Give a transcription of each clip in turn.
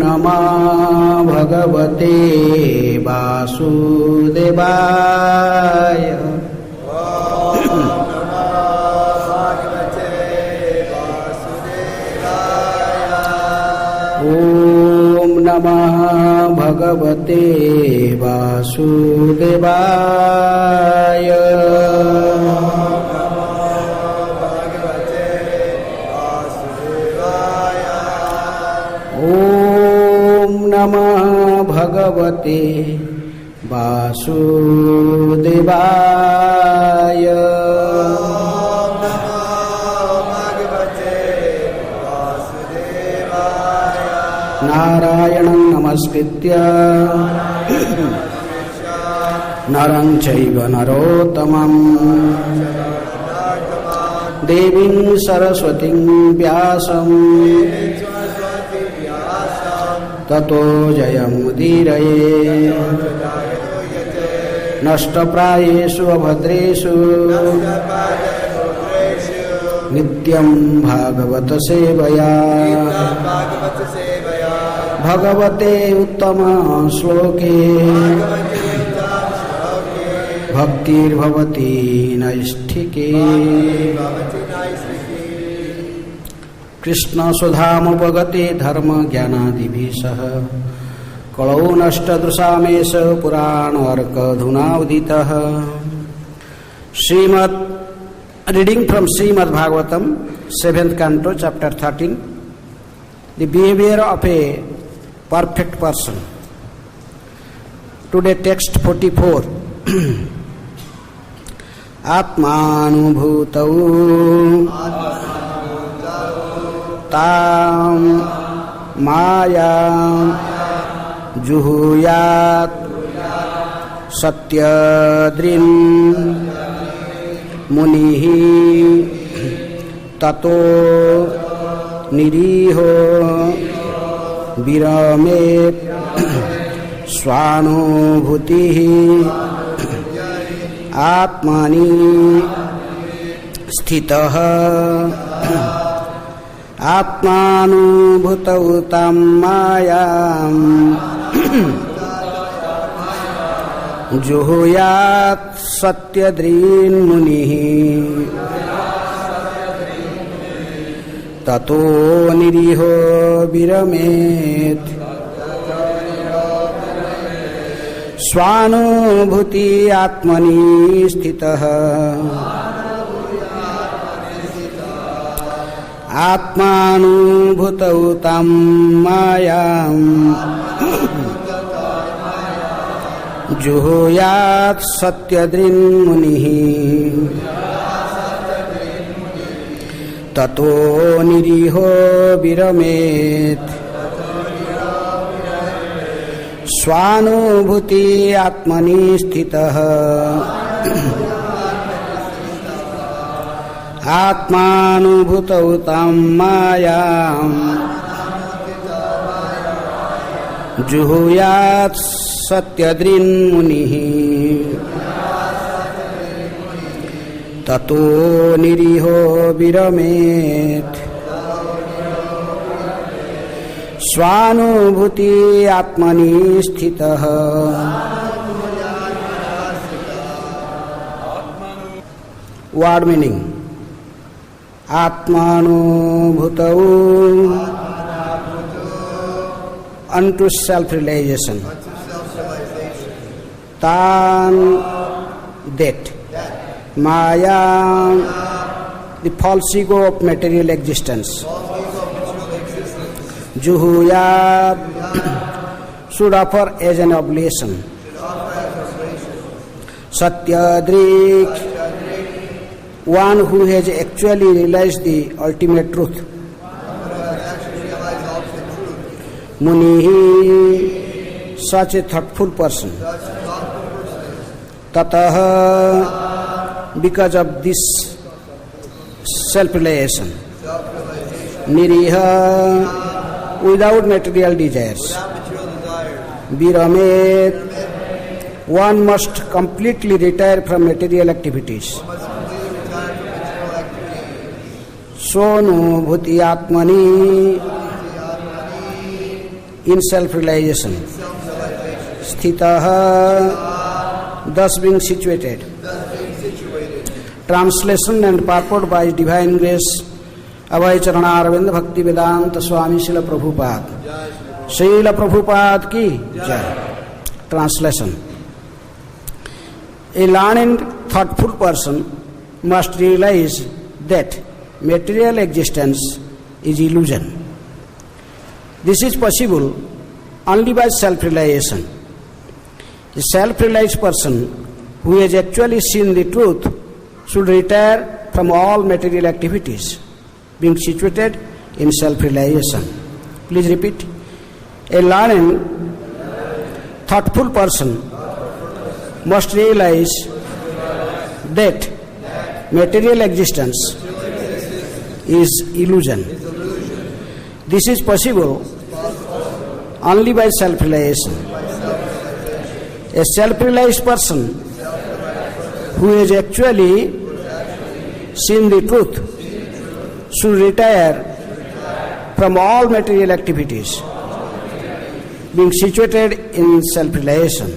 नमः भगवते वासुदेवाय। ॐ नमः भगवते वासुदेवाय। ॐ नमः भगवते वासुदेवाय। नारायणं नमस्कृत्य नरं चैव नरोत्तमं देवीं सरस्वतीं व्यासं ततो जयमुदीरये। नष्टप्रायेषु अभद्रेषु नित्यं भागवत सेवया भगवते उत्तम श्लोके भक्तिर्भवति नैष्ठिके। कृष्ण सुधामुपगते धर्म ज्ञानादिभिः सह कलौ नष्टदृशामेष पुराणार्कधुना उदितः। Srimad reading from Srimad Bhagavatam 7th canto chapter 13, the behavior of a perfect person. Today text 44. आत्मानुभूतौ तां मायां जुहुयात् सत्यद्रिन् मुनिः ततो निरीहो विरमेत् स्वानुभूतिः आत्मनि स्थितः। आत्मानुभूतौ तां मायां जुहुयात् सत्यद्रीन् मुनिः ततो निरीहो विरमेत् स्वानुभूति आत्मनि स्थितः। आत्मानुभूतौ तां मायां जुहुयात् सत्यद्रीन् मुनिः ततो निरीहो विरमेत् स्वानुभूति आत्मनि स्थितः। आत्मानुभूतौ तां मायां जुहुयात् सत्यद्रीन् मुनिः ततो निरीहो विरमेत् स्वानुभूति आत्मनि स्थितः। वर्ड मीनिंग आत्मानुभूतौ unto self-realization, tan that maya, the false ego of material existence, juhuyat, should offer as an oblation, satyadrik, one who has actually realized the ultimate truth, Munihi, such a thoughtful person. Tataha, because of this self-realization. Niriha, without material desires. Viramet, one must completely retire from material activities. Sonubhuti Atmani, in self-realization. Sthitah, thus being situated. Translation and purport by Divine Grace, Abhay Charanarvind Bhakti Vedanta Swami Srila Prabhupada. Srila Prabhupada ki jai. Translation. A learned, thoughtful person must realize that material existence is illusion. This is possible only by self-realization. A self-realized person who has actually seen the truth should retire from all material activities, being situated in self-realization. Please repeat. A learned, thoughtful person must realize that material existence is illusion. This is possible only by self-realization. A self-realized person who has actually seen the truth should retire from all material activities, being situated in self-realization.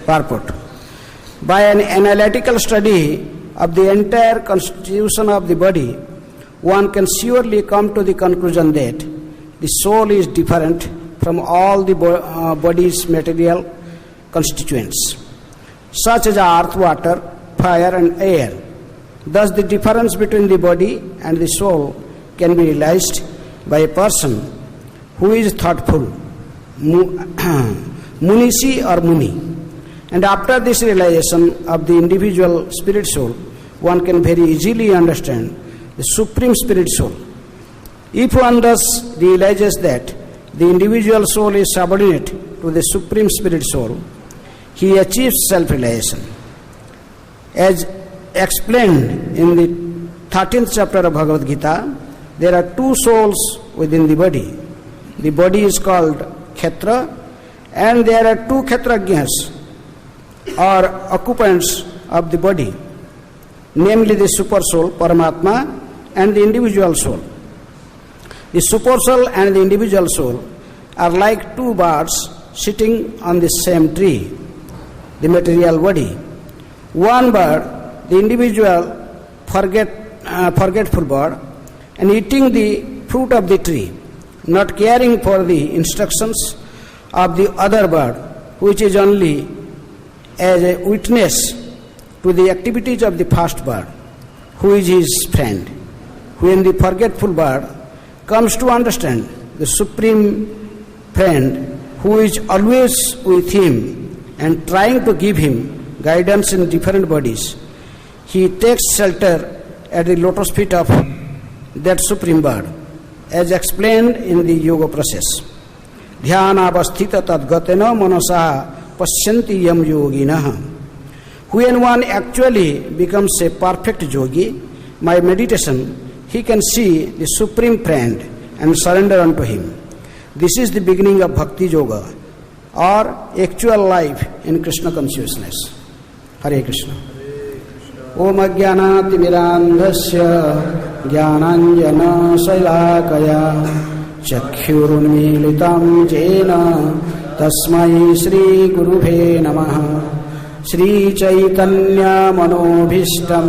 Purport. By an analytical study of the entire constitution of the body, one can surely come to the conclusion that the soul is different from all the body's material constituents, such as earth, water, fire and air. Thus the difference between the body and the soul can be realized by a person who is thoughtful, Munishi or Muni. And after this realization of the individual spirit soul, one can very easily understand the Supreme Spirit Soul. If one thus realizes that the individual soul is subordinate to the Supreme Spirit Soul, he achieves self-realization. As explained in the 13th chapter of Bhagavad Gita, there are two souls within the body. The body is called Kshetra, and there are two Kshetrajñas, or occupants of the body, namely the super soul, Paramatma, and the individual soul. The super soul and the individual soul are like two birds sitting on the same tree, the material body. One bird, the individual forgetful bird, and eating the fruit of the tree, not caring for the instructions of the other bird, which is only as a witness to the activities of the first bird, who is his friend. When the forgetful bird comes to understand the Supreme Friend, who is always with him and trying to give him guidance in different bodies, he takes shelter at the lotus feet of that Supreme Bird, as explained in the yoga process. Dhyanavasthita tadgatena manasa pasyanti yam yoginah. When one actually becomes a perfect yogi, by meditation, he can see the Supreme Friend and surrender unto him. This is the beginning of Bhakti Yoga, or actual life in Krishna consciousness. Hare Krishna. Om Ajnanati Mirandhasya Jnananjana Shailakaya Chakhyurunmilitam Jena Tasmai Shri Gurubhe Namaha. Shri Chaitanya Manobhishtam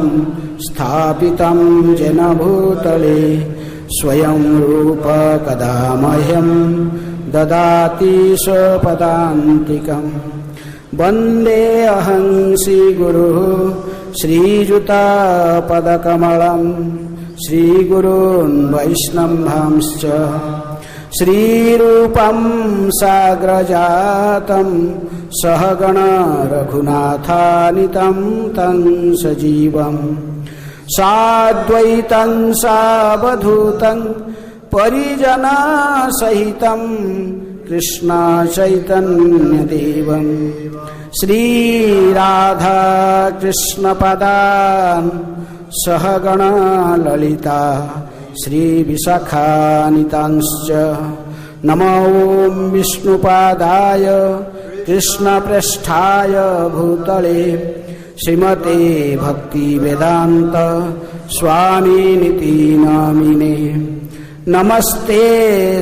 Sthapitam Jena Bhutale Swayam Rupa Kadamahyam Dadati Swapadantikam. Vande Aham Sri Guru Sri Juta Padakamalam Sri Gurun Vaishnambhamscha Sri Rupam Sagrajatam Sahagana Raghunathanitam Tang Sajivam Sadvaitam Savadhutam Parijana Sahitam Krishna Chaitanya Devam Sri Radha Krishna Padan Sahagana Lalita Sri Visakha Nitanscha Namo Om Vishnu Padaya Krishna Prasthaya Bhutale Srimate Bhakti Vedanta Swami Niti Namine नमस्ते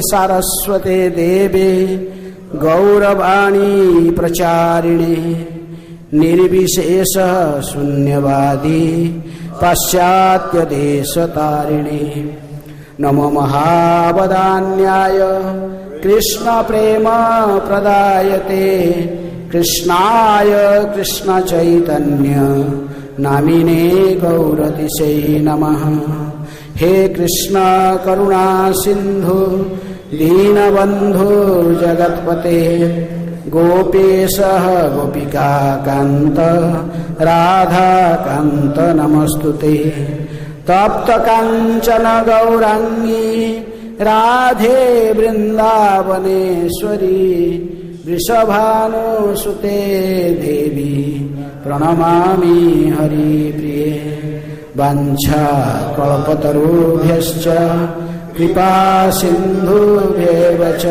सारस्वते देवे गौरवाणी प्रचारिणे निर्विशेष शून्यवादी पाश्चात्य देशतारिणे नमो महावदान्याय कृष्ण प्रेम प्रदायते कृष्णाय कृष्ण चैतन्य नामिने गौरतिशै नमः। हे कृष्ण करुणा सिंधु दीनबंधु जगत्पते गोपेश गोपिका कांत राधा कांत नमस्तुते। तप्त कांचन गौरांगी राधे वृंदावनेश्वरी वृषभानुसुते देवी प्रणमामि हरिप्रिये। वाञ्छा कल्पतरुभ्यश्च कृपा सिन्धुभ्येव च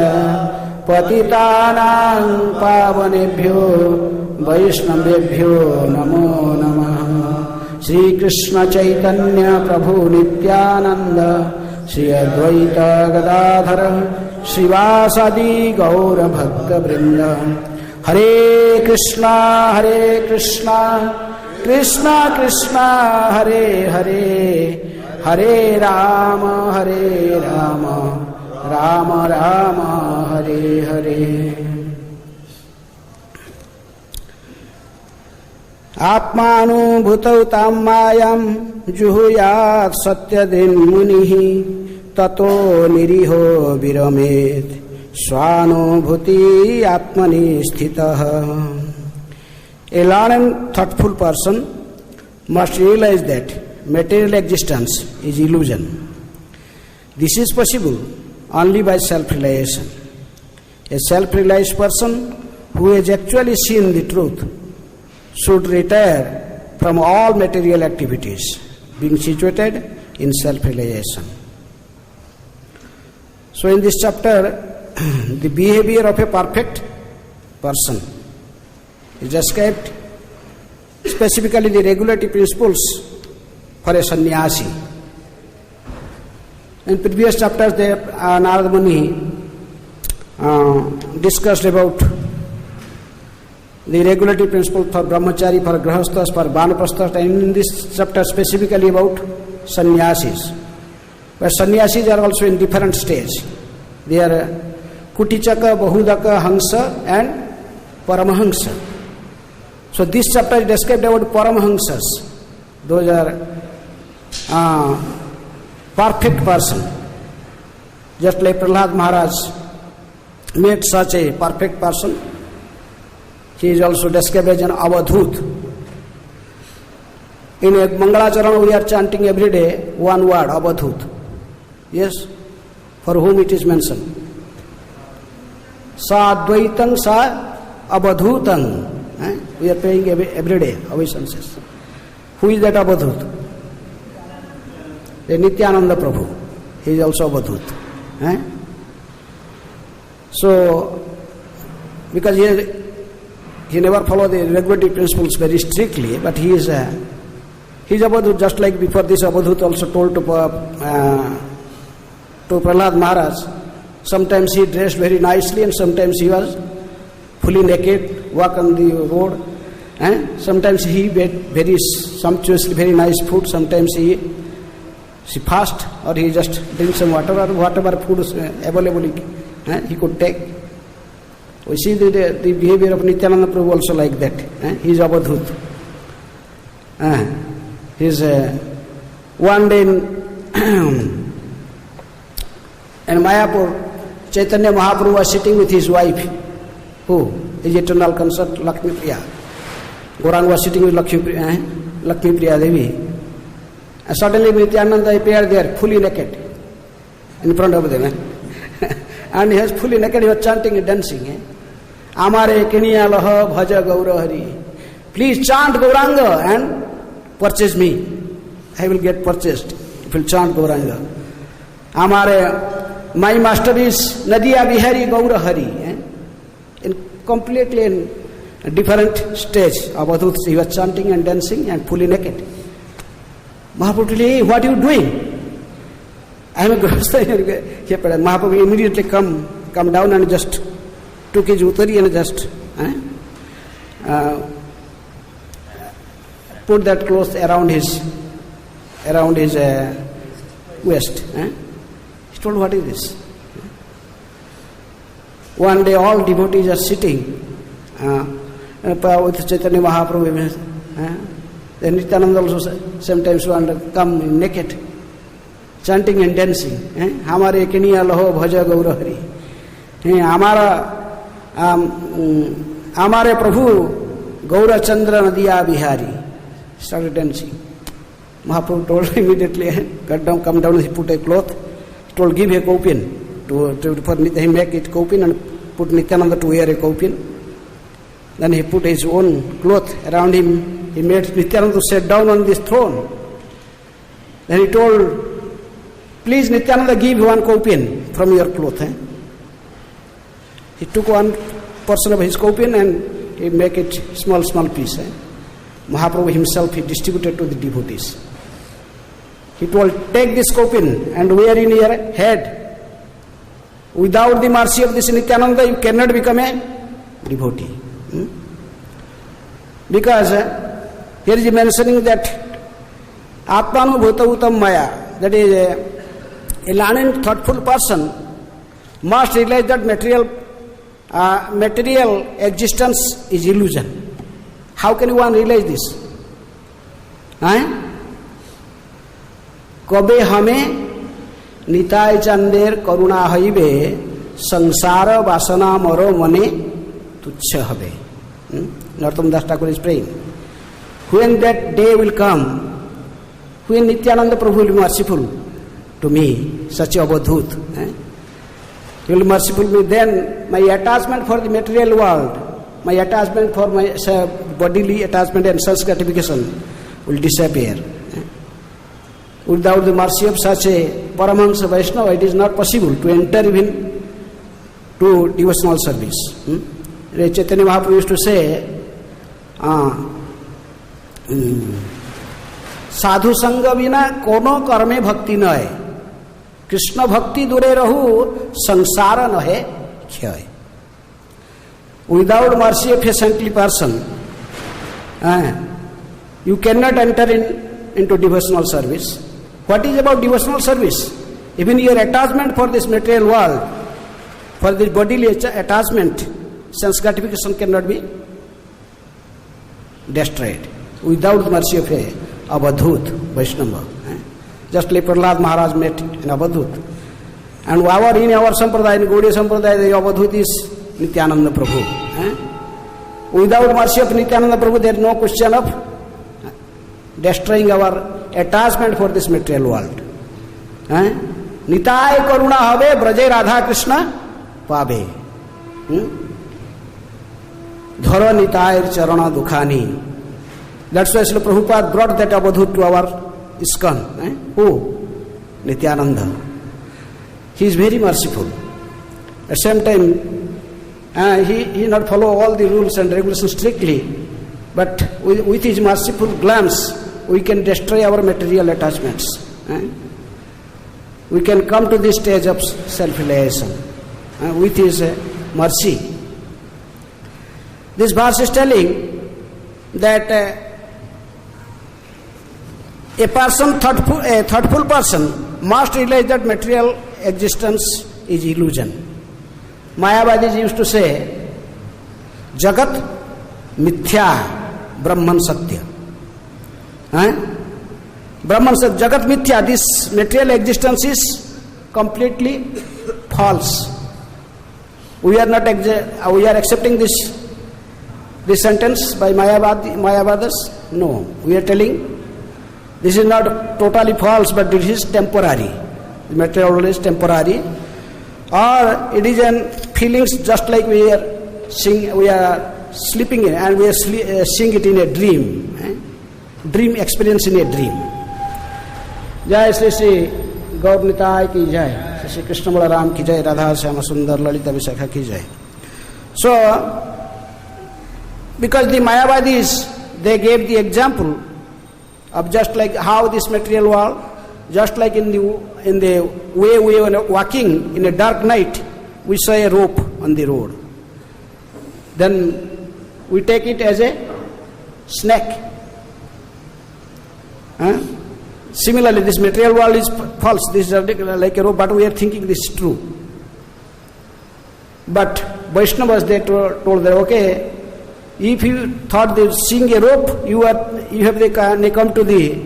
पतितानां पावनेभ्यो वैष्णवेभ्यो नमो नमः। श्री कृष्ण चैतन्य प्रभु नित्यानंद श्री अद्वैत गदाधर श्रीवासादि गौर भक्त वृंद। हरे कृष्णा कृष्णा कृष्णा हरे हरे हरे राम राम राम हरे हरे। आत्मानुभूतौ तां मायां जुहुयात् सत्यदिन्मुनिः ततो निरीहो विरमेत् स्वानुभूति आत्मनि स्थितः। A learned and thoughtful person must realize that material existence is illusion. This is possible only by self-realization. A self-realized person who has actually seen the truth should retire from all material activities, being situated in self-realization. So in this chapter, the behavior of a perfect person is described, specifically the regulative principles for a sannyasi. In previous chapters, Narada Muni discussed about the regulative principles for brahmachari, for grahasthas, for vanaprasthas, and in this chapter specifically about sannyasis. But sannyasis are also in different stages. They are Kutichaka, Bahudaka, Hansa and Paramahansa. So this chapter is described about Paramahansas. Those are perfect person. Just like Prahlad Maharaj met such a perfect person, he is also described as an Avadhut. In a Mangalacharan we are chanting every day one word, Avadhut. Yes, for whom it is mentioned. Sa Advaitang Sa Avadhutang. We are praying every day obeisances. Who is that Avadhut? The Nityananda Prabhu. He is also Avadhut. So, because he never followed the regulative principles very strictly, but he is Avadhut, just like before this Avadhut also told to Prahlad Maharaj. Sometimes he dressed very nicely and sometimes he was fully naked, walk on the road. Sometimes he ate very sumptuously, very nice food. Sometimes he fast or he just drink some water or whatever food is available he could take. We see the behavior of Nityananda Prabhu also like that. He is Avadhut. He is one day in Mayapur, Chaitanya Mahaprabhu was sitting with his wife, who is eternal consort, Lakshmi Priya. Gauranga was sitting with Lakshmi Priya Devi. And suddenly Nityananda appeared there, fully naked, in front of them. And he was fully naked, he was chanting and dancing. Amare Kiniya Laha Bhaja Gaura Hari. Please chant Gauranga and purchase me. I will get purchased if you chant Gauranga. Amare, my master is Nadiya Vihari Gaura Hari. Completely in a different stage. Avadhut, he was chanting and dancing and fully naked. Mahaprabhu told him, what are you doing? I am a Grahastha. Mahaprabhu immediately come down and just took his uttari and just put that cloth around his waist. He told, what is this? One day all devotees are sitting with Chaitanya Mahaprabhu. Then Nityananda also sometimes want to come naked, chanting and dancing. Hamare kiniya laho bhaja gaura hari. Hamare Prabhu Gaura Chandra Nadiya Bihari. Started dancing. Mahaprabhu told immediately, come down, he put a cloth. He told, give a kaupin. He make it kaupin and put Nityananda to wear a kaupin. Then he put his own cloth around him. He made Nityananda to sit down on this throne. Then he told, please Nityananda, give one kaupin from your cloth. He took one portion of his kaupin and he make it small piece. Mahaprabhu himself, he distributed to the devotees. He told, take this kaupin and wear in your head. Without the mercy of this Nityananda, you cannot become a devotee. Because here is mentioning that Atmanu Bhutautam Maya, that is a learned, thoughtful person must realize that material existence is illusion. How can one realize this? Kobe hame Nitai Chander Karuna Haibe Sansara Vasana Moro Mane Tuchha Habe. Narottam Das Thakur is praying. When that day will come, when Nityananda Prabhu will be merciful to me, such a Avadhut, he will be merciful to me, then my attachment for the material world, my attachment for my bodily attachment and sense gratification will disappear. Without the mercy of such a Paramahansa Vaishnava, it is not possible to enter even to devotional service. Chaitanya Mahaprabhu used to say, साधु संग बिना कोनो कर्मे भक्ति न है, कृष्ण भक्ति दूरे रहू संसार न है क्षय. Without mercy of a saintly person, you cannot enter into devotional service. What is about devotional service? Even your attachment for this material world, for this bodily attachment, sense gratification cannot be destroyed without the mercy of a Avadhut Vaishnava. Just like Prahlad Maharaj met in Avadhut. And in our Sampradaya, in Gaudiya Sampradaya, the Avadhut is Nityananda Prabhu. Without mercy of Nityananda Prabhu, there is no question of destroying our attachment for this material world. Nitai Karuna Have Braje Radha Krishna Pabe. Dhara Nitai Charana Dukhani. That's why Srila Prabhupada brought that Avadhut to our ISKCON. Who? Nityananda. He is very merciful. At the same time, he not follow all the rules and regulations strictly, but with his merciful glance, we can destroy our material attachments. We can come to this stage of self-realization with his mercy. This verse is telling that a thoughtful person must realize that material existence is illusion. Mayavadis used to say, Jagat Mithya Brahman Satya. Brahman Satya, Jagat Mithya, this material existence is completely false. We are accepting this sentence by Mayavadas? No. We are telling this is not totally false, but it is temporary. The material world is temporary. Or it is an feelings just like we are sleeping in and we are seeing it in a dream. Dream experience in a dream. Jai Sri Sri Gaur Nitai ki jai. Sri Krishna Balaram ki jai. Radha Syama Sundar Lalita Vishakha ki jai. So, because the Mayavadis, they gave the example of just like how this material world, just like in the in the way we were walking in a dark night, we saw a rope on the road. Then we take it as a snake. Similarly, this material world is false. This is like a rope, but we are thinking this is true. But Vaishnavas, they told that, okay, if you thought that seeing a rope, you have come to the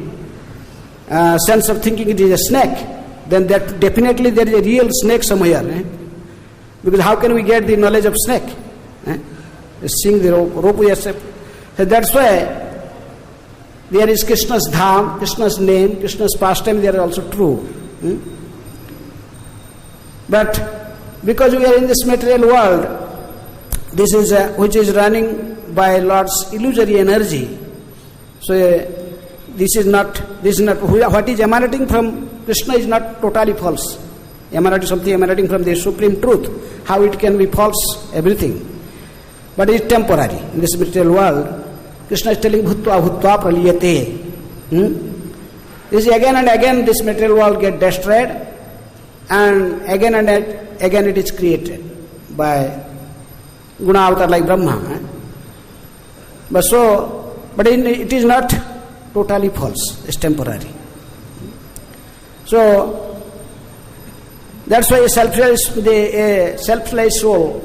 sense of thinking it is a snake, then that definitely there is a real snake somewhere. Because how can we get the knowledge of snake? Seeing the rope we accept. So that's why there is Krishna's dham, Krishna's name, Krishna's pastime, they are also true. But because we are in this material world, this is which is running by Lord's illusory energy. So this is not what is emanating from Krishna is not totally false. Something emanating from the supreme truth. How it can be false? Everything. But it is temporary. In this material world, Krishna is telling bhutva bhutva praliyate. This again and again this material world get destroyed, and again it is created by guna avatar like Brahma. But it is not totally false. It's temporary. So that's why a selfless soul,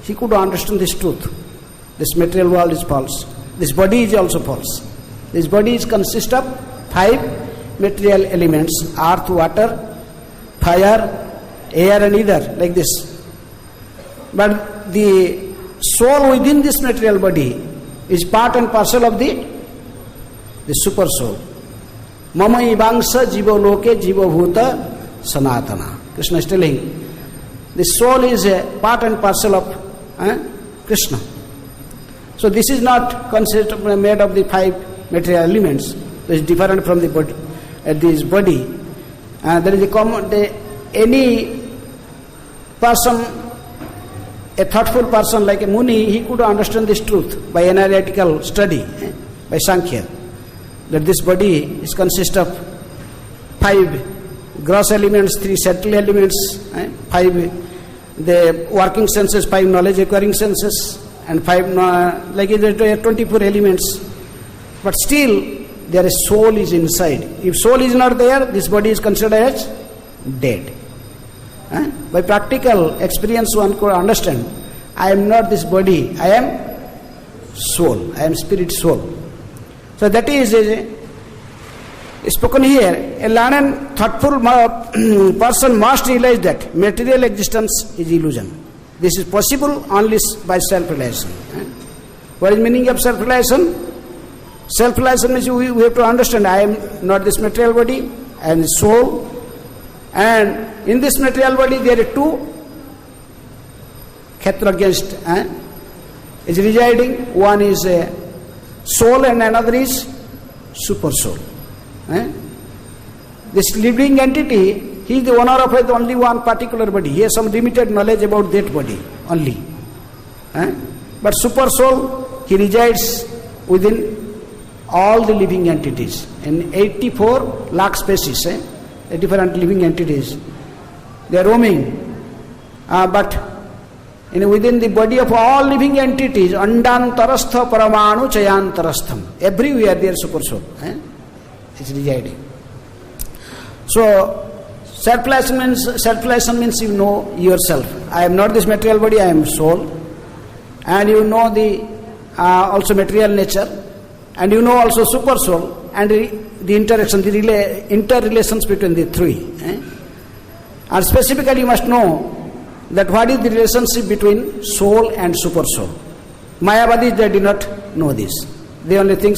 he could understand this truth. This material world is false. This body is also false. This body consists of 5 material elements: earth, water, fire, air and ether, like this. But the soul within this material body is part and parcel of the super soul. Mama ivangsa jiva loke jiva bhuta sanatana. Krishna is telling, the soul is a part and parcel of Krishna. So this is not made of the 5 material elements. It is different from the body. This body. There is any person, a thoughtful person like a Muni, he could understand this truth by analytical study, by Sankhya, that this body is consist of 5 gross elements, 3 subtle elements, 5 the working senses, 5 knowledge acquiring senses, and 5 like 24 elements. But still there is soul is inside. If soul is not there, this body is considered as dead. By practical experience one could understand, I am not this body, I am soul, I am spirit soul. So that is spoken here. A learned, thoughtful person must realize that material existence is illusion. This is possible only by self-realization. What is meaning of self-realization? Self-realization means we have to understand, I am not this material body, I am the soul, and in this material body there are 2 kshetra against is residing. One is a soul and another is super soul. This living entity, he is the owner of only one particular body. He has some limited knowledge about that body only. But super soul, he resides within all the living entities in 84 lakh species, different living entities. They are roaming, but within the body of all living entities, andantarastha paramanu chayantarastham, everywhere there is super soul. It's residing. So self-realization means you know yourself. I am not this material body, I am soul, and you know the also material nature, and you know also super soul, and the interaction, the interrelations between the 3. And specifically you must know that what is the relationship between soul and super soul. Mayavadis, they do not know this. They only think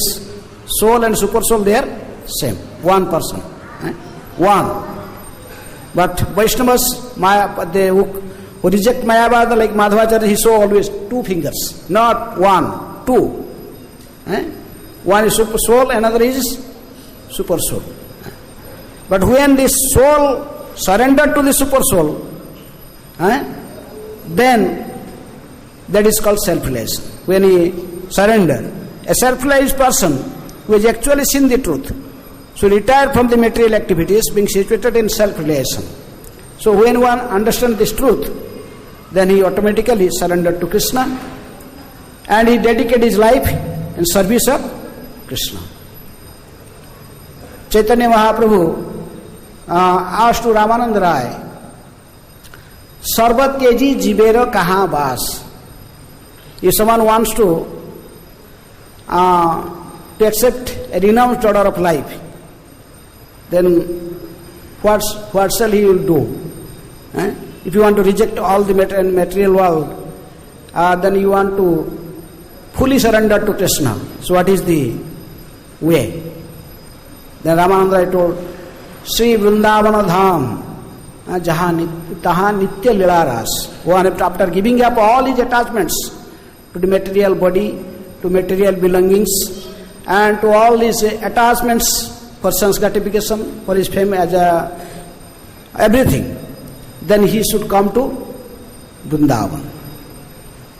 soul and super soul, they are same, one person, one. But Vaishnavas, they who reject Mayavada like Madhvacharya, he saw always 2 fingers, not 1, 2. One is super soul, another is super soul. But when this soul surrendered to the super soul, then that is called self-realization. When he surrendered, a self-realized person who has actually seen the truth, So retire from the material activities, being situated in self-realization. So when one understands this truth, then he automatically surrendered to Krishna and he dedicated his life in service of Krishna. Chaitanya Mahaprabhu asked to Ramananda Rai, Sarvatyaji jivera kaha vas? If someone wants to accept a renounced order of life, then what shall he will do? If you want to reject all the material world, then you want to fully surrender to Krishna. So what is the way? Then Ramananda Rai told, Sri Vrindavana Dham, Taha Nitya Lilaras. One after giving up all his attachments to the material body, to material belongings, and to all his attachments for sense gratification, for his fame as everything, then he should come to Vrindavan.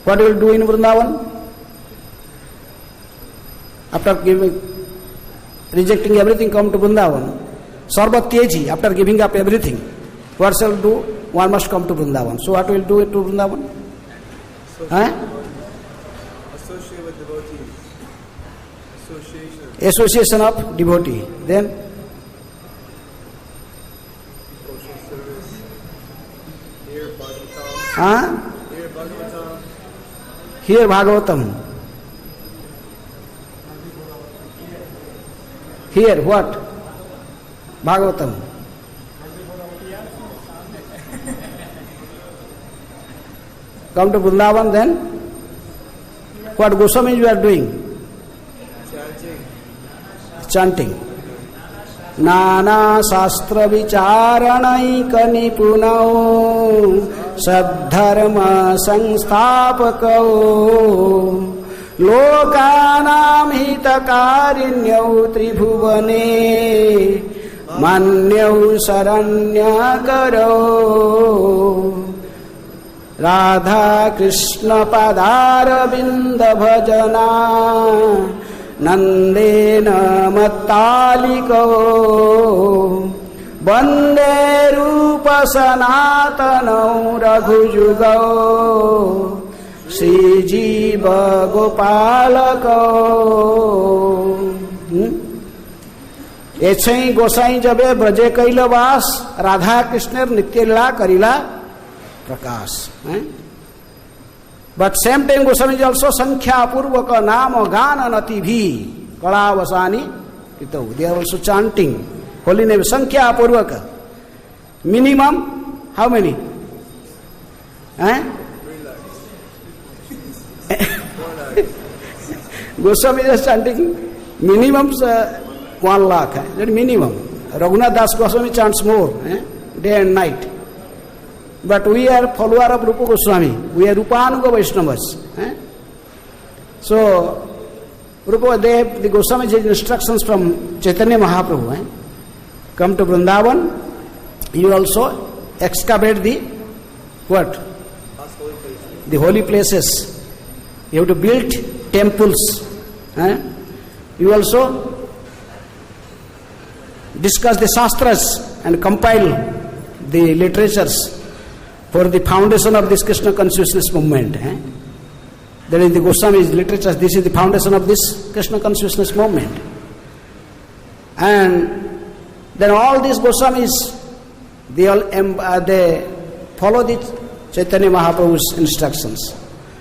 What will do in Vrindavan? After rejecting everything, come to Vrindavan. Sarvatyaji, after giving up everything, what shall do? One must come to Vrindavan. So what will do to Vrindavan? Associate with devotees. Association of devotee. Then social service. Hear Bhagavatam. Hear Bhagavatam. Hear what? Bhagavatam. Come to Vrindavan, then what Goswamis you are doing? Chanting. Nana Shastra Vicharanaik Nipunau Sadharma Sangstapakau Lokanam Hitakarinyau Tribhuvane Manyau Saranyakarau Radha Krishna Padara Binda Bhajana Nandena Mattaliko Bande Rupa Sanatanau Raghujugau Sri Jiva Gopalako. ऐसे ही गोसाई जबे ब्रजे कैलवास राधा कृष्णर नित्य लीला करिला प्रकाश. But same time Goswami is also Sankhya Purvaka Nama Gana Nati Bhi Kalavasani. They are also chanting holy name Sankhya Purvaka. Minimum how many? Goswami is chanting minimum 1 lakh. That minimum. Raghunath Das Goswami chants more day and night. But we are follower of Rupa Goswami. We are Rupanuga Vaishnavas. So, Rupa, the Goswami's instructions from Chaitanya Mahaprabhu. Come to Vrindavan, you also excavate the what? The holy places. You have to build temples. You also discuss the Shastras and compile the literatures for the foundation of this Krishna consciousness movement. That is the Goswami's literature. This is the foundation of this Krishna consciousness movement. And then all these Goswamis, they follow the Chaitanya Mahaprabhu's instructions.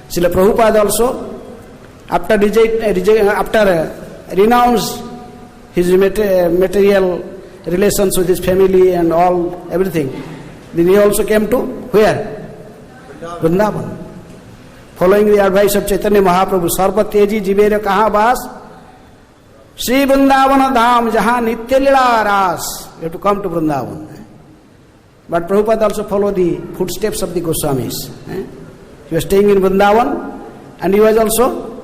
Srila Prabhupada also, after renounce his material relations with his family and everything, then he also came to where? Vrindavan. Following the advice of Chaitanya Mahaprabhu, Sarvatyaji jivera kaha vas? Sri Vrindavana Dham jaha nitya lila ras. You have to come to Vrindavan. But Prabhupada also followed the footsteps of the Goswamis. He was staying in Vrindavan and he was also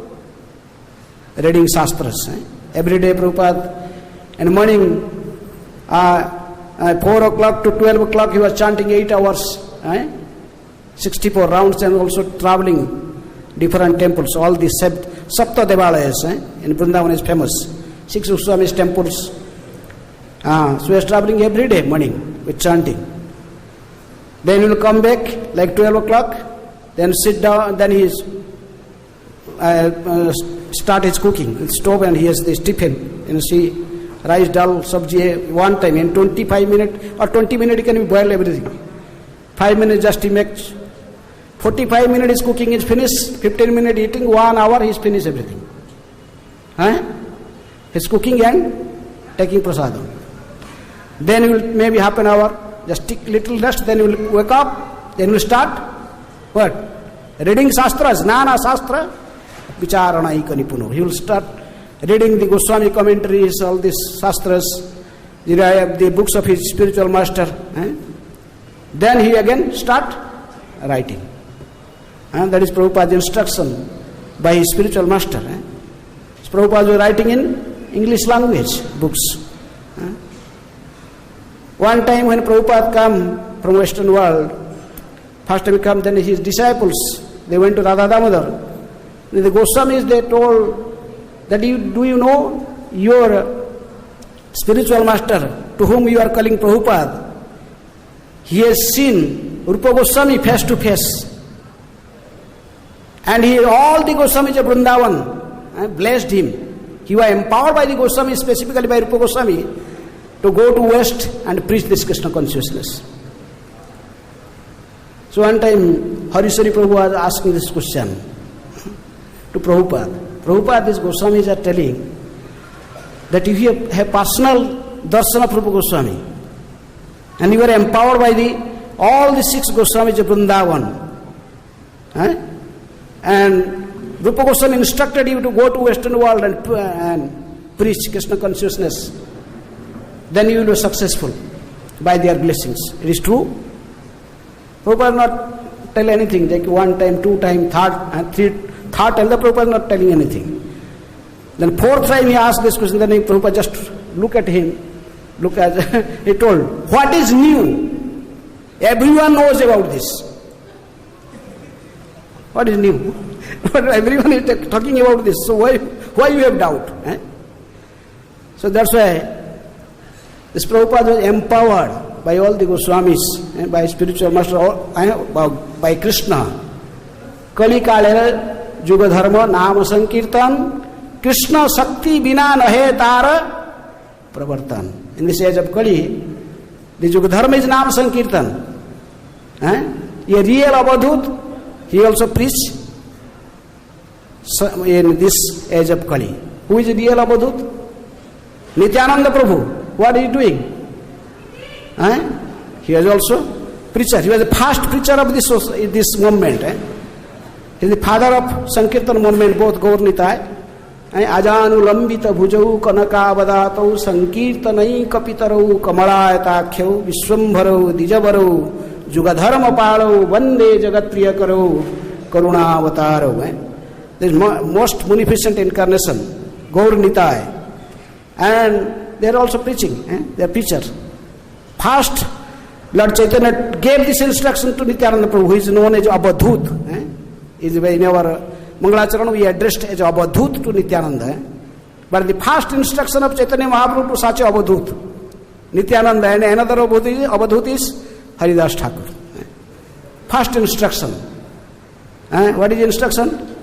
reading Shastras. Every day Prabhupada in the morning 4 o'clock to 12 o'clock he was chanting 8 hours, 64 rounds, and also traveling different temples. All the Sapta Devalayas in Vrindavan is famous. 6 Goswamis temples So he was traveling every day morning with chanting. Then he will come back like 12 o'clock, then sit down, then he start his cooking. He'll stove and he has this tiffin. See, rice, dal, sabji, one time in 25 minutes or 20 minutes he can boil everything. 5 minutes just he makes. 45 minutes his cooking is finished, 15 minutes eating, 1 hour he's finished everything. He's cooking and taking prasadam. Then he will maybe half an hour, just take little rest, then he will wake up, then he will start what? Reading Shastras, Nana Shastra, Vicharana Ikanipuno. He will start reading the Goswami commentaries, all these Shastras, the books of his spiritual master. Then he again start writing. And that is Prabhupada's instruction by his spiritual master. Prabhupada was writing in English language books. One time when Prabhupada came from Western world, first time he came, then his disciples, they went to Radha Damodar. The Goswamis, they told that do you know your spiritual master to whom you are calling Prabhupada? He has seen Rupa Goswami face to face. And all the Goswamis of Vrindavan blessed him. He was empowered by the Goswami, specifically by Rupa Goswami, to go to West and preach this Krishna consciousness. So one time Harisari Prabhu was asking this question to Prabhupada. Prabhupada, these Goswamis are telling that if you have personal darshan of Rupa Goswami and you are empowered by all the 6 Goswamis of Vrindavan, and Rupa Goswami instructed you to go to Western world and preach Krishna consciousnness, then you will be successful by their blessings. It is true. Prabhupada not tell anything, like 1 time, 2 time, 3rd time, the Prabhupada not telling anything. Then 4th time he asked this question, then Prabhupada just look at him, he told, what is new? Everyone knows about this. What is new? But everyone is talking about this, so why you have doubt? So that's why this Prabhupada was empowered by all the Goswamis, by spiritual master, by Krishna. Kali Kalera Juga Dharma Nama Sankirtan Krishna Sakti Bina Nahe Tara Pravartan. In this age of Kali, the Juga Dharma is Nama Sankirtan. A real Avadhut, he also preached in this age of Kali. Who is the real Avadhut? Nityananda Prabhu. What is he doing? He was also preacher. He was the first preacher of this movement. He is the father of Sankirtan movement, both Gaur Nitai. Ajanu Lambita Bhujau Kanakavadato Sankirtanai Kapitarau Kamalayatakhyo Vishwambharau Dijabarau Jugadharma Palo Vande Jagatpriya Karo Karunavatarau. This is most munificent incarnation, Gaur Nitai. And they are also preaching, they are preachers. First, Lord Chaitanya gave this instruction to Nityananda Prabhu, who is known as Abadhut. In our Mangalacharan we addressed as Abadhut to Nityananda. But the first instruction of Chaitanya Mahaprabhu to such Abadhut, Nityananda, and another Abadhut is Haridas Thakur. First instruction. What is instruction?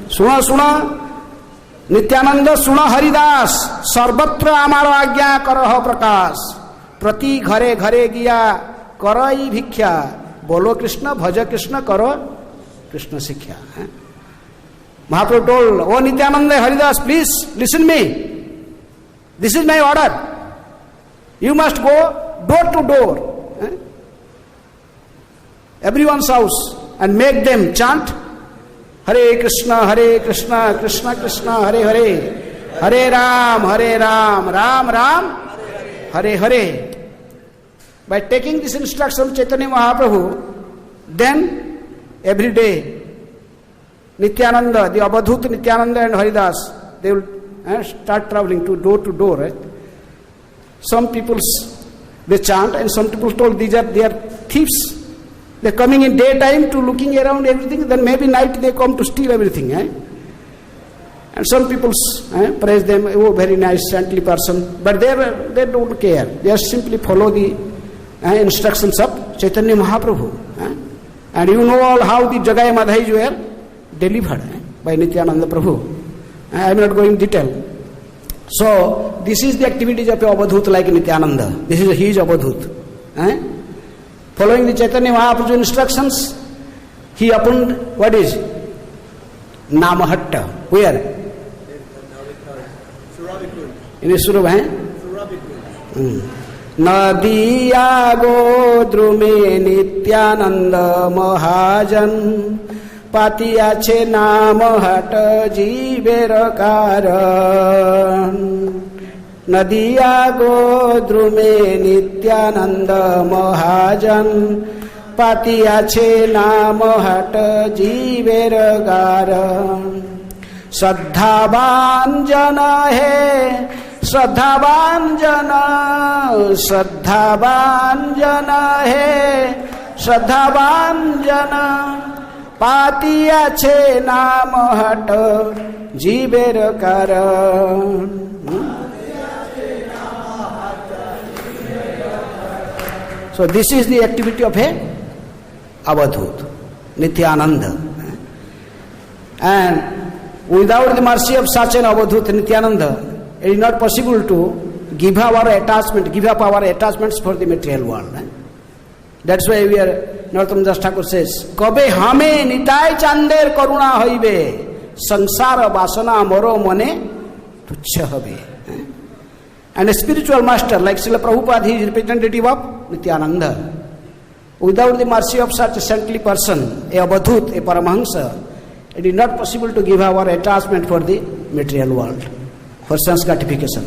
Suna Suna Nityananda Suna Haridas Sarvatra Amaro Agya Karaha Prakash Prati Ghare Ghare Giya Karai Bhikhya Bolo Krishna Bhaja Krishna Karo Krishna Sikhya. Mahaprabhu told, oh Nityananda Haridas, please listen me. This is my order. You must go door to door, everyone's house, and make them chant Hare Krishna, Krishna Krishna, Hare Hare, Hare Ram, Ram Ram, Hare Hare. By taking this instruction of Chaitanya Mahaprabhu, then every day Nityananda, the Abadhut Nityananda and Haridas, they will start traveling to door. Right? Some people they chant, and some people told they are thieves. They are coming in daytime to looking around everything, then maybe night they come to steal everything. And some people praise them, oh, very nice, saintly person. But they don't care. They just simply follow the instructions of Chaitanya Mahaprabhu. And you know all how the Jagai Madhais were delivered by Nityananda Prabhu. I am not going in detail. So, this is the activities of a Avadhut like Nityananda. This is his Avadhut. Following the Chaitanya Mahaprabhu's instructions, he opened, what is? Namahatta. Where? In Surabhi, Nadiya Godrume Nityananda Mahajan Patiya Che Namahata Jiver Karan Nadiya Godrume Nityananda Mahajan Patiya Che Namahata Jiver Karan Saddhavan Jana Hai Saddhavan Jana hai Saddhavan Jana Patiya Che Namahata Jiver Karan. So this is the activity of a Avadhut, Nityananda. And without the mercy of such an Avadhut, Nityananda, it is not possible to give up our attachments for the material world. That's why we are, Narottam Das Thakur says, Kabe hame nitai chander karuna hoibe, sansara vasana moro mone tuchya habe. And a spiritual master like Srila Prabhupada, he is representative of Nityananda. Without the mercy of such a saintly person, a Avadhut, a Paramahansa, it is not possible to give our attachment for the material world, for sense gratification.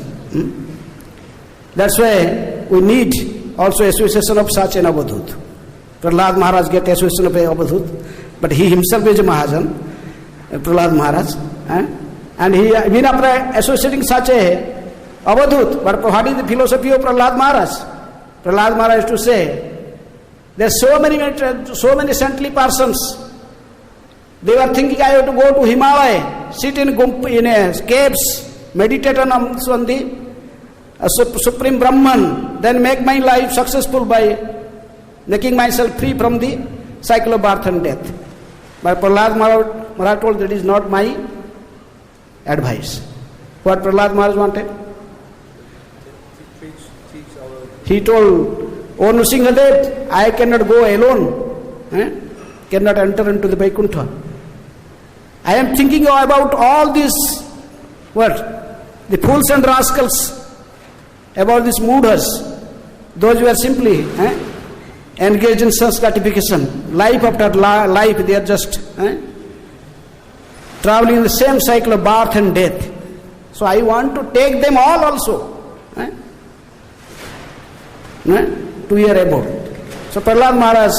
That's why we need also association of such an Avadhut. Prahlad Maharaj get association of a Avadhut, but he himself is a Mahajan, Prahlad Maharaj. And he, even after associating such a Avadhut, but what is the philosophy of Prahlad Maharaj? Prahlad Maharaj used to say, there are so many saintly persons. They were thinking, I have to go to Himalaya, sit in caves, meditate on the Supreme Brahman, then make my life successful by making myself free from the cycle of birth and death. But Prahlad Maharaj told that is not my advice. What Prahlad Maharaj wanted? He told, O Nrsimhadev, I cannot go alone, cannot enter into the Vaikuntha. I am thinking about all these, the fools and rascals, about these mooders, those who are simply engaged in sense gratification, life after life, they are just traveling in the same cycle of birth and death. So I want to take them all also. 2 years ago. So Prahlad Maharaj,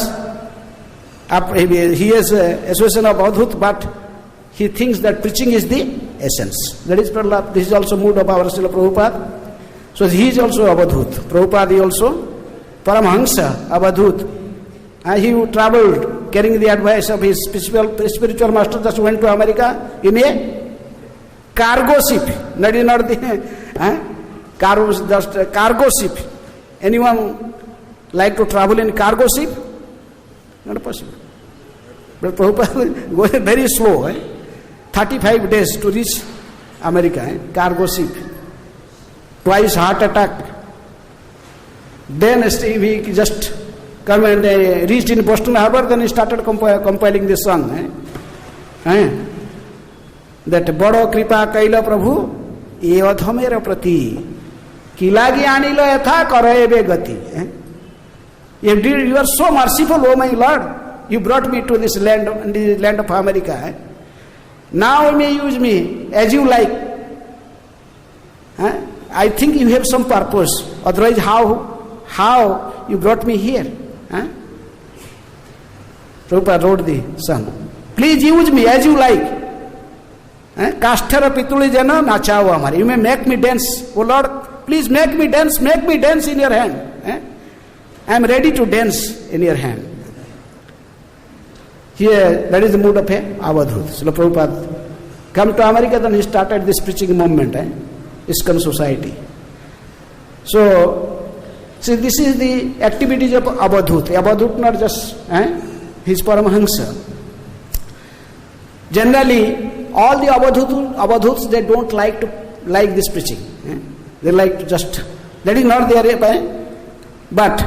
he has association of Avadhut, but he thinks that preaching is the essence. That is Prahlad. This is also mood of our Srila Prabhupada. So he is also Avadhut. Prabhupada is also Paramahansa, Avadhut. He traveled carrying the advice of his spiritual master, just went to America in a cargo ship. Not the cargo ship. Anyone like to travel in cargo ship? Not possible. But Prabhupada goes very slow. 35 days to reach America, cargo ship. Twice heart attack. Then he just come and reached in Boston Harbor, then he started compiling this song. That Bado Kripa Kaila Prabhu, Evathamera Prati, Kilagi Anila Yatha Karayebe Gati. You are so merciful, O my Lord. You brought me to this land of America. Now you may use me as you like. I think you have some purpose. Otherwise, how you brought me here? Prabhupada wrote the song. Please use me as you like. Kasthara pituli jana nachao amari. You may make me dance. Oh Lord, please make me dance in your hand. I am ready to dance in your hand. Here, that is the mood of a Avadhut. Srila Prabhupada come to America, then he started this preaching movement, ISKCON society. So, see, this is the activities of Avadhut. Avadhut not just his Paramahansa. Generally, all the Avadhuts, they don't like this preaching. They like to just, that is not their, but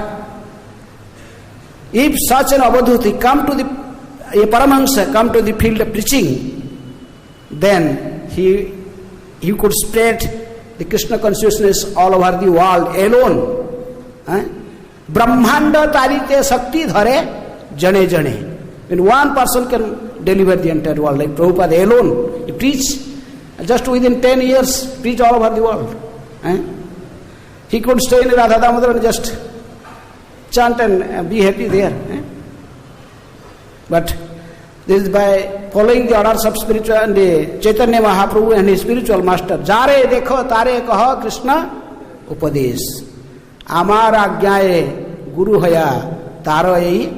if such an Avadhuti come to a Paramahansa come to the field of preaching, then he could spread the Krishna consciousness all over the world alone. Brahmanda tarite sakti dhare jane jane. When one person can deliver the entire world, like Prabhupada alone, he preached just within 10 years, preach all over the world. He could stay in Radha Damodar and just chant and be happy there. But this is by following the orders of spiritual and the Chaitanya Mahaprabhu and his spiritual master. Jare dekho tare kaha Krishna upadesh. Amar agyaye guru haya taro ei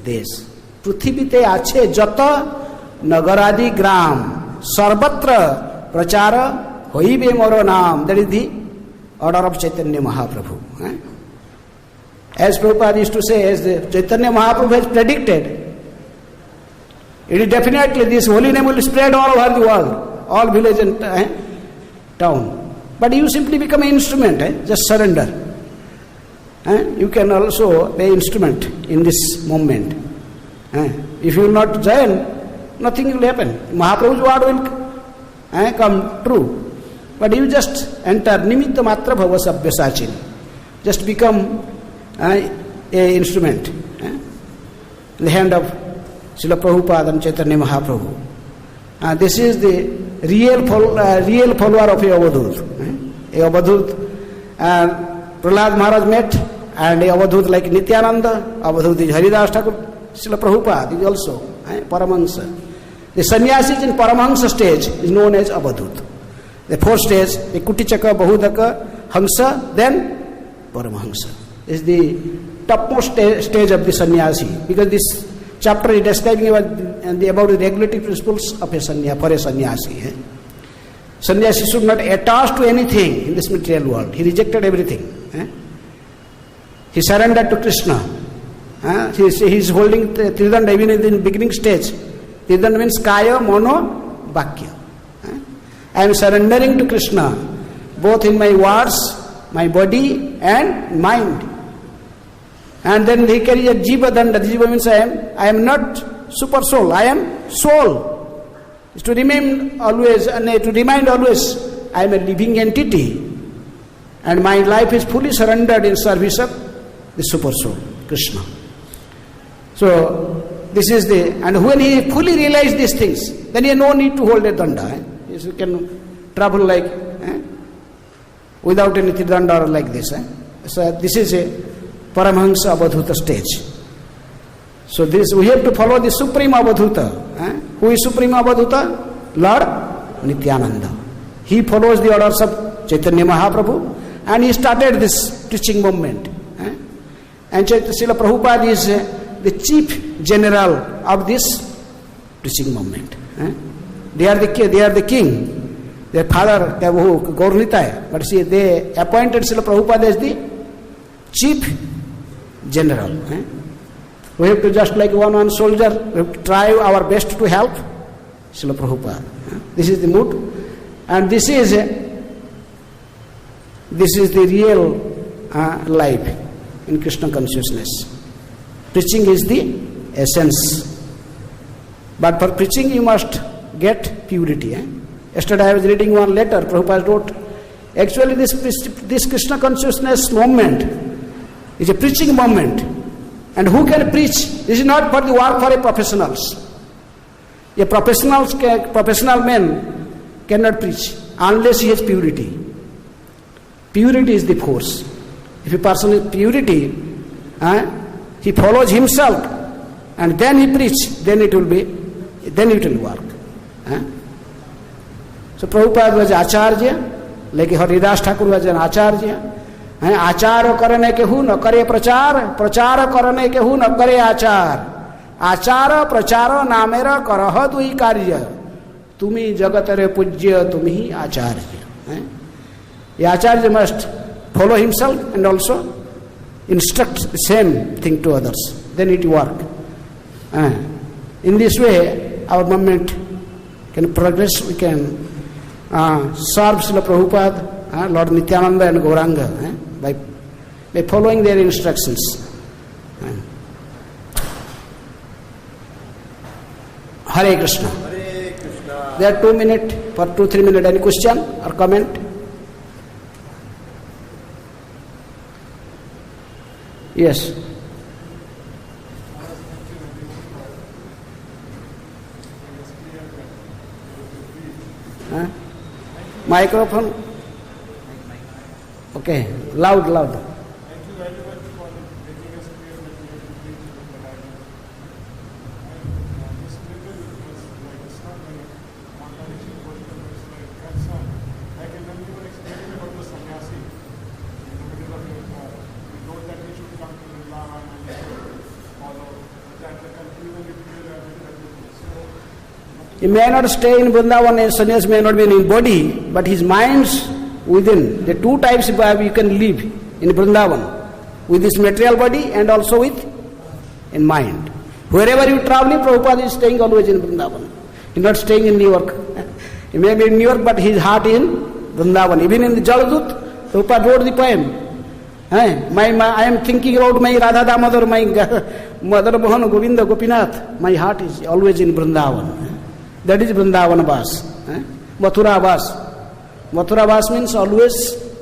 desh. पृथ्वीते आछे जत नगरादि ग्राम सर्वत्र प्रचार होइबे मोर नाम. That is the order of Chaitanya Mahaprabhu. As Prabhupada used to say, as the Chaitanya Mahaprabhu has predicted, it is definitely this holy name will spread all over the world, all village and town. But you simply become an instrument, just surrender. You can also be an instrument in this moment. If you will not join, nothing will happen. Mahaprabhu's word will come true. But you just enter nimitta matra bhava sabya sachin. Just become an instrument in the hand of Srila Prabhupada and Chaitanya Mahaprabhu. This is the real follower of a Avadhut. A Avadhut, Prahlad Maharaj met, and a Avadhut like Nityananda. Avadhut is Haridas Thakur. Srila Prabhupada is also Paramahansa. The sannyasis in Paramahansa stage is known as Avadhut. The fourth stage, the Kutichaka, Bahudaka, Hansa, then Paramahansa. Is the topmost stage of the sannyasi, because this chapter is describing about the regulative principles of a for a sannyasi. Sannyasi should not attach to anything in this material world. He rejected everything. He surrendered to Krishna. He is holding Tridanda even in the beginning stage. Tridanda means Kaya, Mono, Bhakya. I am surrendering to Krishna, both in my words, my body and mind. And then he carries a Jiva Danda. Jiva means I am not super soul, I am soul. It's to remain always, and to remind always, I am a living entity. And my life is fully surrendered in service of the super soul, Krishna. So, this is and when he fully realizes these things, then he has no need to hold a danda. You can travel like, without any danda or like this. So, this is a Paramahansa Avadhuta stage. So, we have to follow the Supreme Avadhuta. Who is Supreme Avadhuta? Lord Nityananda. He follows the orders of Chaitanya Mahaprabhu, and he started this preaching movement. And Srila Prabhupada is the chief general of this preaching movement. They are the king. Their father, Gaurnita, but see, they appointed Srila Prabhupada as the chief general. We have to just like one soldier, we have to try our best to help Srila Prabhupada. This is the mood, and this is the real life in Krishna consciousness. Preaching is the essence. But for preaching you must get purity. Yesterday I was reading one letter Prabhupada wrote. Actually this Krishna consciousness movement is a preaching movement. And who can preach? This is not for the work for a professionals. A professional man cannot preach unless he has purity. Purity is the force. If a person is purity, he follows himself and then he preach, then it will work. So Prabhupada was Acharya, like Haridas Thakur was an Acharya. आचार करने के हूँ न करे प्रचार, प्रचार करने के हूँ न करे आचार, आचार प्रचार नामेर करह दुई कार्य, Tumi jagatare pujya tumi acharya. The acharya must follow himself and also instruct the same thing to others. Then it will work. In this way, our movement can progress. We can serve Srila Prabhupada, Lord Nityananda and Gauranga by following their instructions. Hare Krishna. Hare Krishna. There are 2 minutes, for 2-3 minutes. Any question or comment? Yes. Microphone. Okay, loud. Thank you very much for making us clear that we have to preach with the Bible. And this little was like a son, like Maharishi Gautam was like grandson. Like when we were explaining about the sannyasi in the middle of your talk, we told that we should come to Vrindavan and we should follow. That the conclusion is clear everything. So He may not stay in Vrindavan, a sannyas may not be in body, but his mind's within. The 2 types you can live in Vrindavan, with this material body and also with in mind. Wherever you travel, Prabhupada is staying always in Vrindavan. He is not staying in New York. He may be in New York, but his heart is in Vrindavan. Even in the Jaladut, Prabhupada wrote the poem. I am thinking about my Radha Damodar, my Mother Mohan Govinda Gopinath. My heart is always in Vrindavan. That is Vrindavan Vas. Mathura Vas. Mathura Vas means always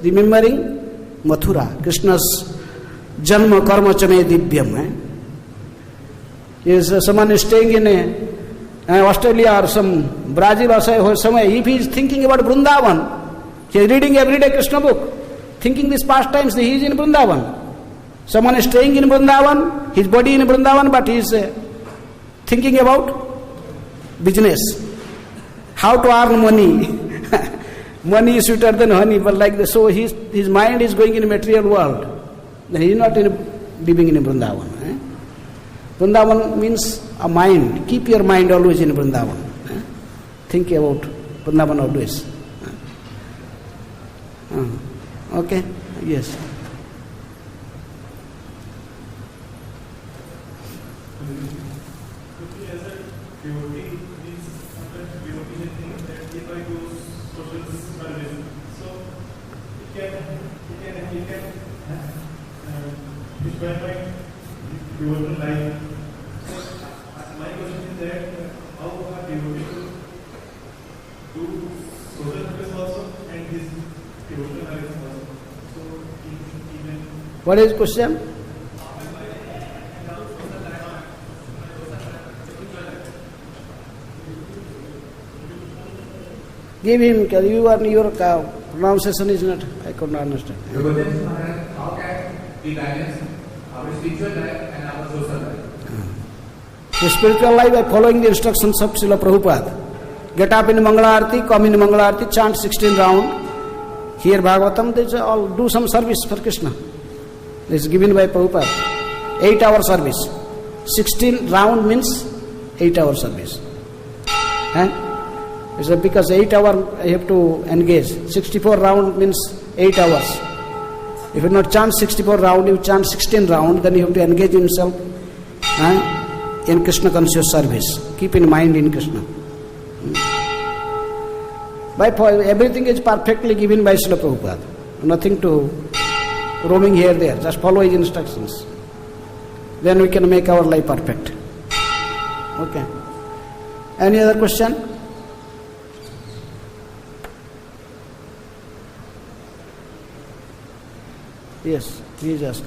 remembering Mathura, Krishna's Janma Karma Chame Divyam. Is someone is staying in Australia or some Brazil or somewhere, if he is thinking about Vrindavan, he is reading every day Krishna book, thinking these pastimes, he is in Vrindavan. Someone is staying in Vrindavan, his body in Vrindavan, but he is thinking about business, how to earn money. Money is sweeter than honey, but like this, so his mind is going in a material world. Then he is not living in Vrindavan. Vrindavan means a mind. Keep your mind always in Vrindavan. Think about Vrindavan always. Okay? Yes. What is the question? Give him, your pronunciation is not, I could not understand. How can we balance our spiritual life and our social life? The spiritual life by following the instructions of Srila Prabhupada. Get up in Mangala Arati, come in Mangala Arati, chant 16 rounds. Hear Bhagavatam, they all do some service for Krishna. This is given by Prabhupada. 8-hour service. 16 round means 8-hour service. It's because 8 hours I have to engage. 64 round means 8 hours. If you not chant 64 round, you chant 16 round, then you have to engage himself in Krishna conscious service. Keep in mind in Krishna. Everything is perfectly given by Srila Prabhupada. Nothing to roaming here there. Just follow his instructions. Then we can make our life perfect. Okay. Any other question? Yes, please ask.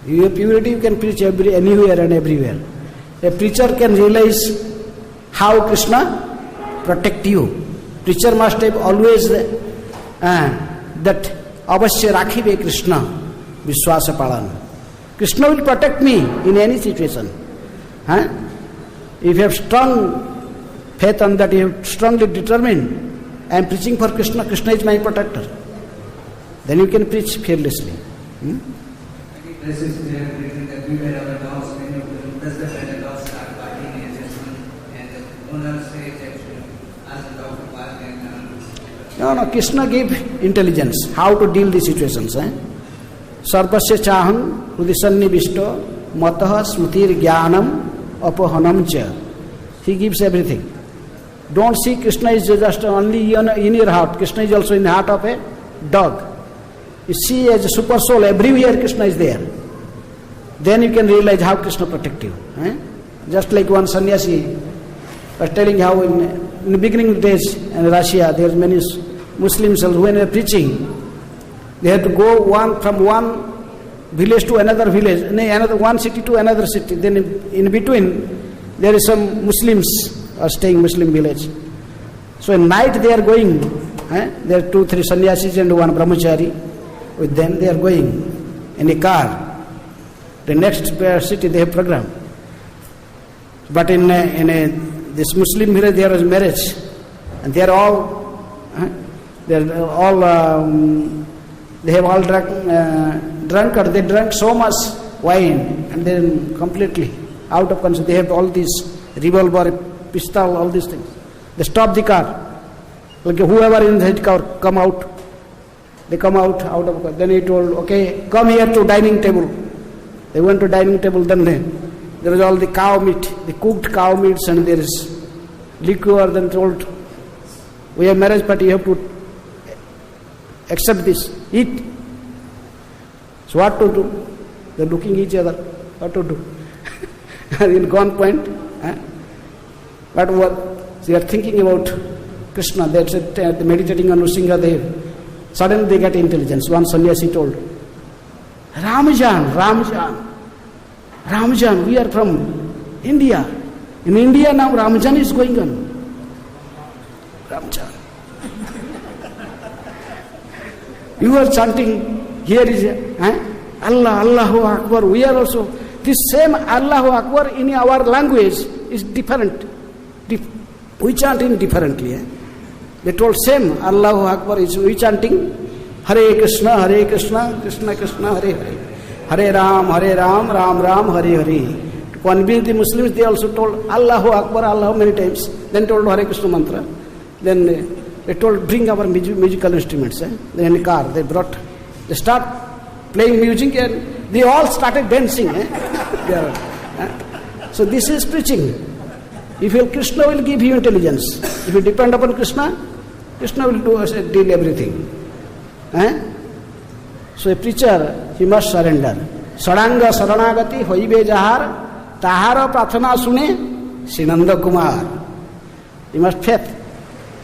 You have purity, you can preach anywhere and everywhere. A preacher can realize how Krishna protect you. Preacher must have always that avashya rakhibe Krishna vishwasa palan. Krishna will protect me in any situation. If you have strong faith on that, you have strongly determined, I am preaching for Krishna, Krishna is my protector, then you can preach fearlessly. Many places they have written that beware of the dogs, many of them, does the better dogs start barking and the owner says actually, ask the dog to bark and No, Krishna gave intelligence, how to deal with situations. Sarvasya chaham hridisannivishto matah smritir jnanam apahanam cha. He gives everything. Don't see Krishna is just only in your heart. Krishna is also in the heart of a dog. You see as a super soul, everywhere Krishna is there. Then you can realize how Krishna protect you. Just like one sannyasi was telling how in the beginning days in Russia, there are many Muslims when they are preaching, they have to go from one village to another village, one city to another city. Then in between, there is some Muslims are staying Muslim village. So at night they are going. There are 2-3 sannyasis and one brahmachari. With them they are going in a car. The next city they have program. But in this Muslim village there was marriage, and they are all they have all drunk or they drank so much wine and then completely out of control. They have all these revolver, pistol, all these things. They stop the car. Like whoever in the car come out. They come out of car. Then he told, okay, come here to dining table. They went to dining table. Then there is all the cow meat, the cooked cow meats, and there is liquor. Then told, we have marriage party, you have to accept this, eat. So what to do? They are looking each other. What to do? In gone point. But what they are thinking about Krishna, they are meditating on Nrsimhadev. Suddenly they get intelligence. One sannyasi told, Ramjan, we are from India. In India now Ramjan is going on. Ramjan. You are chanting, here is Allah, Allahu Akbar. We are also, this same Allahu Akbar in our language is different. We chant in differently. They told same Allahu Akbar is we chanting Hare Krishna, Krishna Krishna, Hare Hare. Hare Ram, Ram Ram, Hare Hare. To convince the Muslims, they also told Allahu Akbar, Allah many times. Then told Hare Krishna mantra. Then they told bring our musical instruments. Then in the car they start playing music and they all started dancing. So this is preaching. If Krishna will give you intelligence. If you depend upon Krishna, Krishna will deal everything. So a preacher, he must surrender. Sadanga saranagati hoibe jahar tahara prathana sune Sinanda Kumar. You must faith.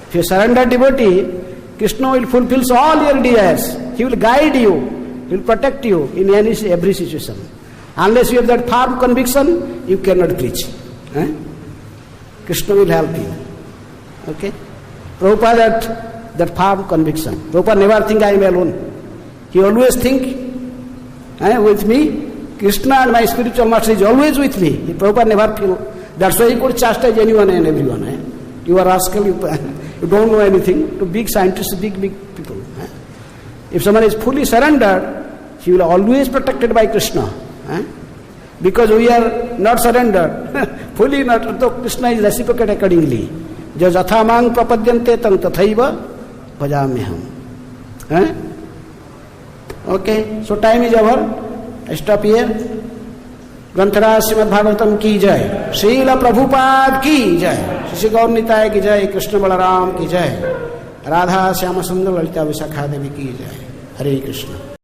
If you surrender devotee, Krishna will fulfill all your desires. He will guide you. He will protect you in every situation. Unless you have that firm conviction, you cannot preach. Krishna will help you. Okay? Prabhupada had that firm conviction. Prabhupada never think I am alone. He always think with me, Krishna and my spiritual master is always with me. Prabhupada never feel. That's why he could chastise anyone and everyone. You are rascal, you don't know anything. To big scientists, big people. If someone is fully surrendered, he will always protected by Krishna. Because we are not surrendered, fully not, so Krishna is reciprocate accordingly. Jo jathamang prapadyante tang tathaiva bhajamyaham. Okay, so time is over. I stop here. ग्रंथराज Shrimad Bhagavatam की जय, श्रील प्रभुपाद की जय, श्री गौर निताय की जय, कृष्ण बलराम की जय, राधा श्याम सुंदर ललिता विशाखा देवी की जय. हरे कृष्ण.